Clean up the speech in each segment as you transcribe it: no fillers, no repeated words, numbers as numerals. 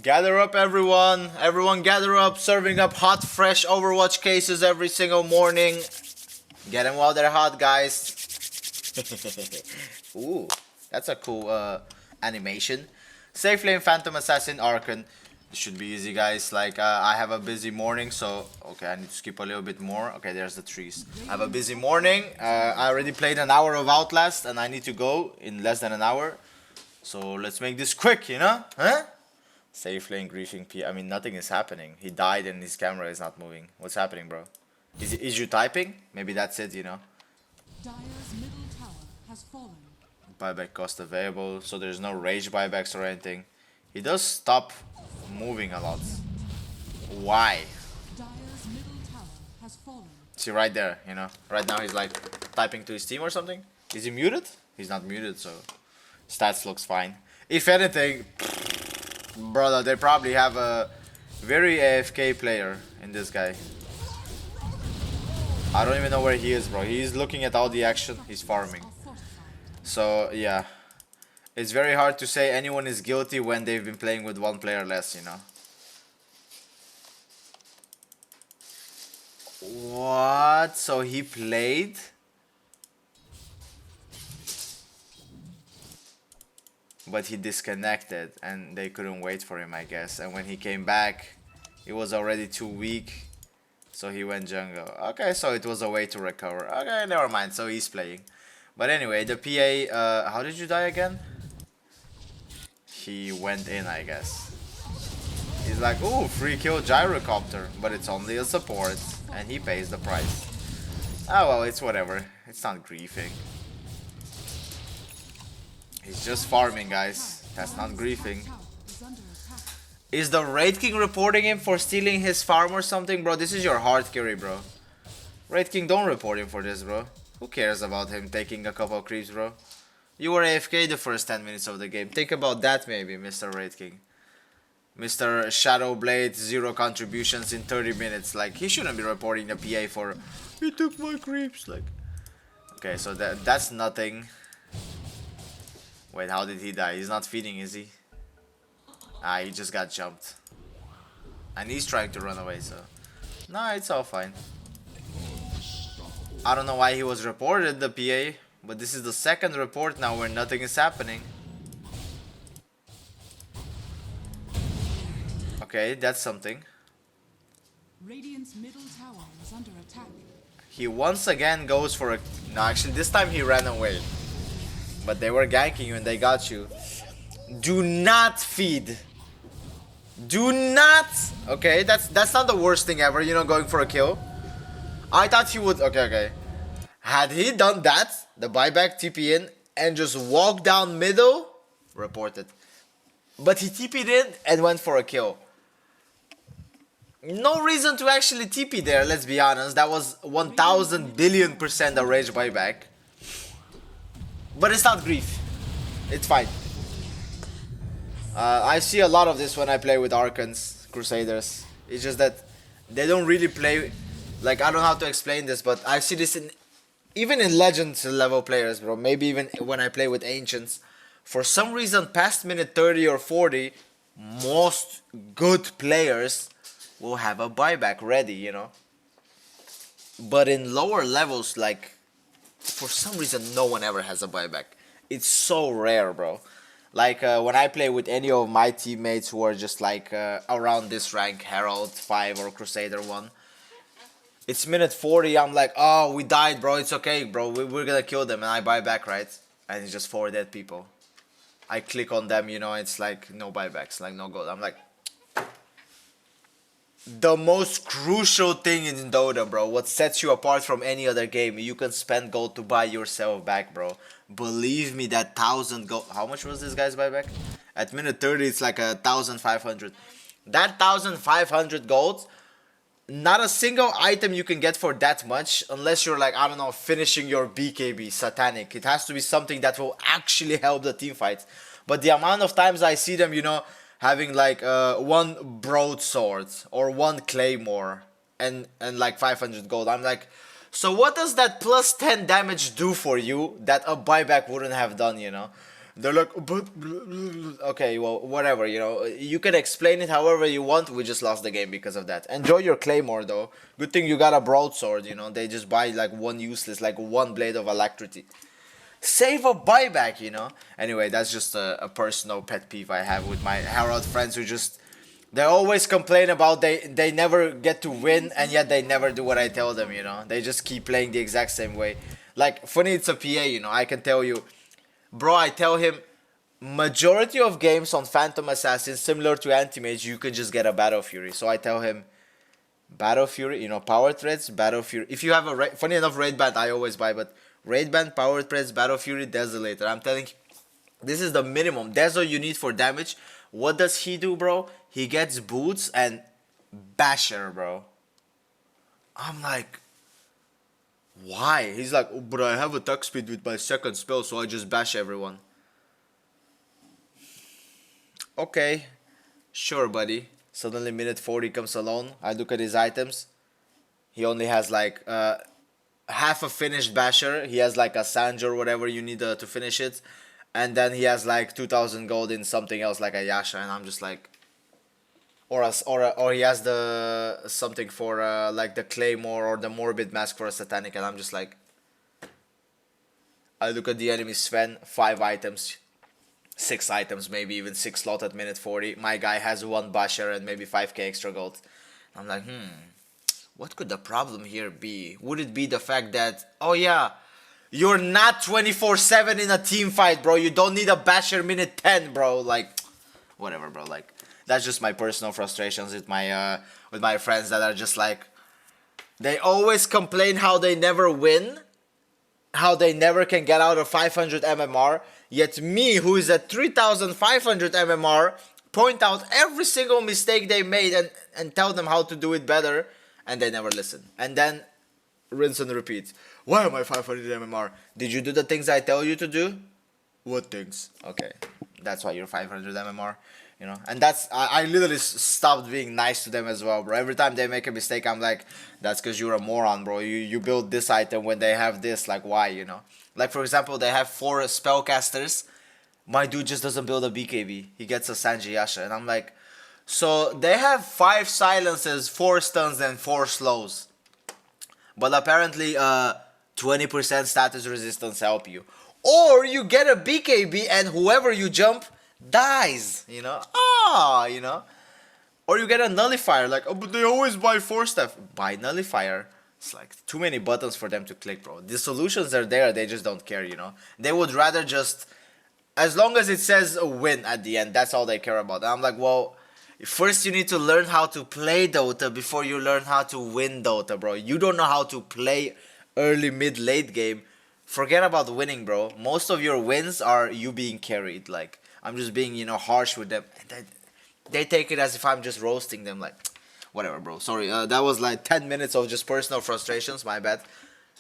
Gather up, everyone. Everyone gather up, serving up hot, fresh Overwatch cases every single morning. Get them while they're hot, guys. Ooh, that's a cool animation. Safe Lane, Phantom Assassin, Archon. This should be easy, guys. Like, I have a busy morning, so... Okay, I need to skip a little bit more. Okay, there's the trees. I have a busy morning. I already played an hour of Outlast, and I need to go in less than an hour. So, let's make this quick, you know? Huh? Safe Lane, griefing P. I mean, nothing is happening. He died and his camera is not moving. What's happening, bro? Is you typing? Maybe that's it, you know? Dire's middle tower has fallen. Buyback cost available, so there's no rage buybacks or anything. He does stop moving a lot. Why? Dire's middle tower has fallen. See right there, you know? Right now he's like typing to his team or something. Is he muted? He's not muted, so stats looks fine. If anything, brother, they probably have a very AFK player in this guy. I don't even know where he is, bro. He's looking at all the action. He's farming. So, yeah. It's very hard to say anyone is guilty when they've been playing with one player less, you know. What? So he played? But he disconnected and they couldn't wait for him, I guess. And when he came back, he was already too weak. So he went jungle. Okay, so it was a way to recover. Okay, never mind. So he's playing. But anyway, the PA, how did you die again? He went in, I guess. He's like, ooh, free kill gyrocopter. But it's only a support. And he pays the price. Oh, well, it's whatever. It's not griefing. He's just farming, guys. That's not griefing. Is the Raid King reporting him for stealing his farm or something? Bro, this is your hard carry, bro. Raid King, don't report him for this, bro. Who cares about him taking a couple creeps, bro? You were AFK the first 10 minutes of the game. Think about that maybe, Mr. Raid King. Mr. Shadowblade, 0 contributions in 30 minutes. Like, he shouldn't be reporting the PA for... He took my creeps, like... Okay, so that's nothing. Wait, how did he die? He's not feeding, is he? Ah, he just got jumped. And he's trying to run away, so... No, it's all fine. I don't know why he was reported, the PA. But this is the second report now where nothing is happening. Okay, that's something. Radiant's middle tower is under attack. He once again goes for a... No, actually, this time he ran away. But they were ganking you and they got you. Do not feed. Do not. Okay, that's not the worst thing ever, you know, going for a kill. I thought he would. Okay. Had he done that, the buyback TP in and just walk down middle, reported. But he TP'd in and went for a kill. No reason to actually TP there, let's be honest. That was 1000 billion% a rage buyback. But it's not grief. It's fine. I see a lot of this when I play with Archons, Crusaders. It's just that they don't really play... Like, I don't know how to explain this, but I see this in... Even in Legends level players, bro. Maybe even when I play with Ancients. For some reason, past minute 30 or 40, most good players will have a buyback ready, you know. But in lower levels, like... For some reason, no one ever has a buyback. It's so rare, bro. Like, when I play with any of my teammates who are just like around this rank, Herald 5 or Crusader 1. It's minute 40, I'm like, oh, we died, bro, it's okay, bro, we're gonna kill them, and I buy back, right? And it's just 4 dead people. I click on them, you know, it's like, no buybacks, like, no gold. I'm like... The most crucial thing in Dota, bro, what sets you apart from any other game, you can spend gold to buy yourself back, bro. Believe me, that 1000 gold... How much was this guy's buyback? At minute 30, it's like 1500. That 1500 gold, not a single item you can get for that much, unless you're like, I don't know, finishing your BKB, Satanic. It has to be something that will actually help the team fight. But the amount of times I see them, you know, having like one broadsword or one claymore and like 500 gold. I'm like, so what does that plus 10 damage do for you that a buyback wouldn't have done, you know? They're like, but okay, well, whatever, you know. You can explain it however you want. We just lost the game because of that. Enjoy your claymore though. Good thing you got a broadsword, you know. They just buy like one useless, like one blade of alacrity. Save a buyback, you know. Anyway, that's just a personal pet peeve I have with my herald friends who just they always complain about they never get to win and yet they never do what I tell them, you know. They just keep playing the exact same way. Like funny, it's a PA, you know. I can tell you, bro. I tell him majority of games on Phantom Assassin similar to Anti-Mage, you can just get a Battle Fury. So I tell him Battle Fury, you know, Power Threads, Battle Fury. If you have a funny enough raid band, I always buy, but raid band, Power Threads, Battle Fury, Desolator. I'm telling you, this is the minimum. That's all you need for damage. What does he do, bro? He gets boots and Basher, bro. I'm like, why? He's like, oh, but I have attack speed with my second spell, so I just bash everyone. Okay, sure, buddy. Suddenly minute 40 comes alone. I look at his items. He only has like half a finished basher. He has like a Sanj or whatever you need to finish it. And then he has like 2000 gold in something else like a Yasha. And I'm just like, or he has the something for like the Claymore or the Morbid Mask for a Satanic. And I'm just like, I look at the enemy Sven, 5 items. 6 items, maybe even 6 slot at minute 40. My guy has 1 basher and maybe 5k extra gold. I'm like, what could the problem here be? Would it be the fact that, oh yeah, you're not 24/7 in a team fight, bro. You don't need a basher minute 10, bro. Like, whatever, bro. Like, that's just my personal frustrations with my friends that are just like, they always complain how they never win, how they never can get out of 500 MMR. Yet me, who is at 3500 MMR, point out every single mistake they made and tell them how to do it better, and they never listen. And then rinse and repeat. Why am I 500 MMR? Did you do the things I tell you to do? What things? Okay, that's why you're 500 MMR. You know, and that's I literally stopped being nice to them as well, bro. Every time they make a mistake, I'm like, that's because you're a moron, bro. You build this item when they have this, like, why, you know? Like, for example, they have 4 spellcasters. My dude just doesn't build a BKB. He gets a Sanji Yasha, and I'm like, so they have 5 silences, 4 stuns, and 4 slows. But apparently, 20% status resistance help you. Or you get a BKB and whoever you jump dies, you know? You know? Or you get a nullifier, like, oh, but they always buy 4 stuff. Buy nullifier. It's like too many buttons for them to click, bro. The solutions are there, they just don't care, you know? They would rather just, as long as it says a win at the end, that's all they care about. And I'm like, well, first you need to learn how to play Dota before you learn how to win Dota, bro. You don't know how to play early, mid, late game. Forget about winning, bro. Most of your wins are you being carried. Like, I'm just being, you know, harsh with them. And they take it as if I'm just roasting them, like, whatever, bro. Sorry, that was like 10 minutes of just personal frustrations, my bad.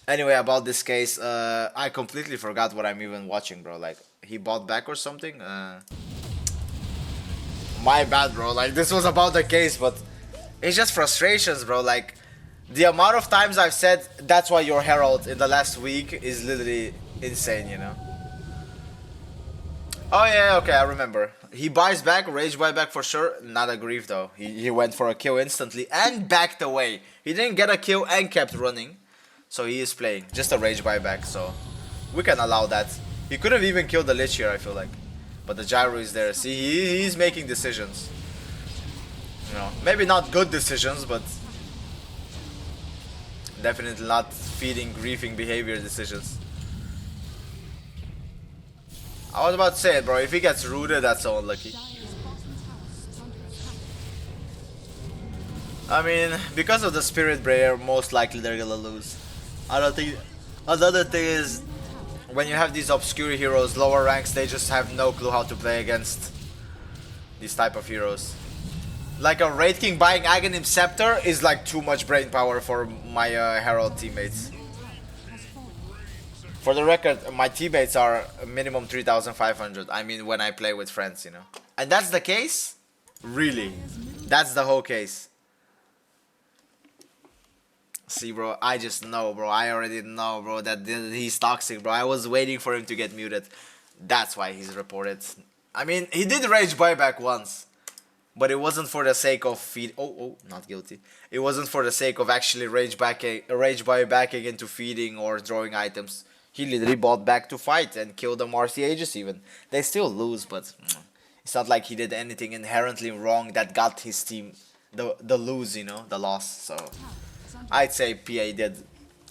Anyway, about this case, I completely forgot what I'm even watching, bro. Like, he bought back or something? My bad, bro. Like, this was about the case, but it's just frustrations, bro. Like, the amount of times I've said, that's why you're herald in the last week is literally insane, you know? Oh yeah, okay, I remember. He buys back, rage buyback for sure. Not a grief though. He went for a kill instantly and backed away. He didn't get a kill and kept running. So he is playing. Just a rage buyback, so we can allow that. He could have even killed the Lich here, I feel like. But the gyro is there. See, he's making decisions. You know, maybe not good decisions, but definitely not feeding, griefing behavior decisions. I was about to say it, bro. If he gets rooted, that's so unlucky. I mean, because of the Spirit Breaker, most likely they're gonna lose. I don't think... Another thing is, when you have these obscure heroes, lower ranks, they just have no clue how to play against these type of heroes. Like a Raid King buying Aghanim Scepter is like too much brain power for my Herald teammates. For the record, my teammates are minimum 3,500. I mean, when I play with friends, you know. And that's the case? Really? That's the whole case. See, bro, I just know, bro. I already know, bro, that he's toxic, bro. I was waiting for him to get muted. That's why he's reported. I mean, he did rage buyback once, but it wasn't for the sake of feed. Oh, not guilty. It wasn't for the sake of actually rage buybacking into feeding or drawing items. He literally bought back to fight and kill the Marcy Aegis even. They still lose, but it's not like he did anything inherently wrong that got his team the lose, you know, the loss. So I'd say PA did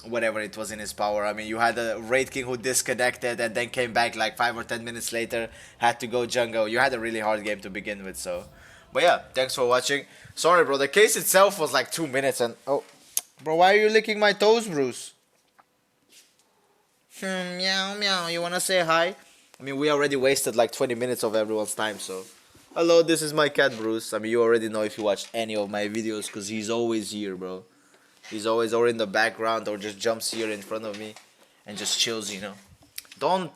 whatever it was in his power. I mean, you had a Raid King who disconnected and then came back like 5 or 10 minutes later, had to go jungle. You had a really hard game to begin with, so. But yeah, thanks for watching. Sorry, bro, the case itself was like 2 minutes and... Oh, bro, why are you licking my toes, Bruce? Meow, meow, you wanna say hi? I mean, we already wasted like 20 minutes of everyone's time, so... Hello, this is my cat, Bruce. I mean, you already know if you watched any of my videos, because he's always here, bro. He's always or in the background or just jumps here in front of me and just chills, you know. Don't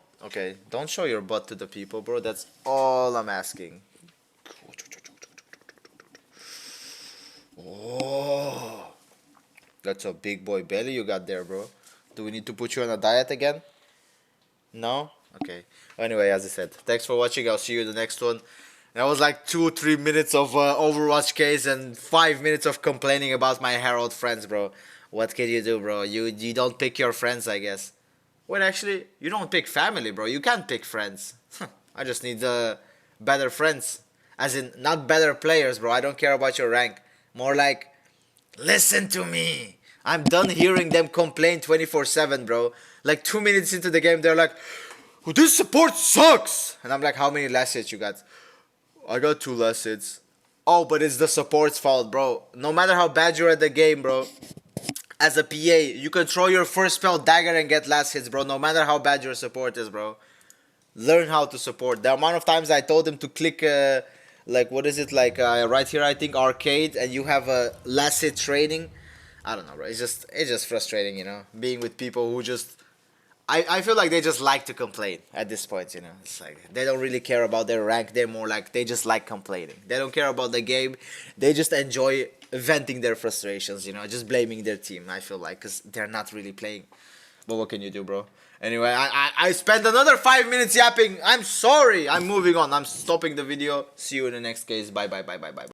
show your butt to the people, bro. That's all I'm asking. Oh, that's a big boy belly you got there, bro. Do we need to put you on a diet again? No? Okay. Anyway, as I said, thanks for watching. I'll see you in the next one. That was like 2-3 minutes of Overwatch case and 5 minutes of complaining about my Herald friends, bro. What can you do, bro? You don't pick your friends, I guess. Wait, actually, you don't pick family, bro. You can't pick friends. I just need better friends. As in, not better players, bro. I don't care about your rank. More like, listen to me. I'm done hearing them complain 24/7, bro. Like 2 minutes into the game, they're like, oh, this support sucks. And I'm like, how many last hits you got? I got 2 last hits. Oh, but it's the support's fault, bro. No matter how bad you're at the game, bro. As a PA, you can throw your first spell dagger and get last hits, bro. No matter how bad your support is, bro. Learn how to support. The amount of times I told him to click, like, what is it? Like, right here, I think, arcade. And you have a last hit training. I don't know, bro. It's just frustrating, you know. Being with people who just... I feel like they just like to complain at this point, you know. It's like they don't really care about their rank. They're more like they just like complaining. They don't care about the game. They just enjoy venting their frustrations, you know, just blaming their team, I feel like, because they're not really playing. But what can you do, bro? Anyway, I spent another 5 minutes yapping. I'm sorry. I'm moving on. I'm stopping the video. See you in the next case. Bye, bye, bye, bye, bye.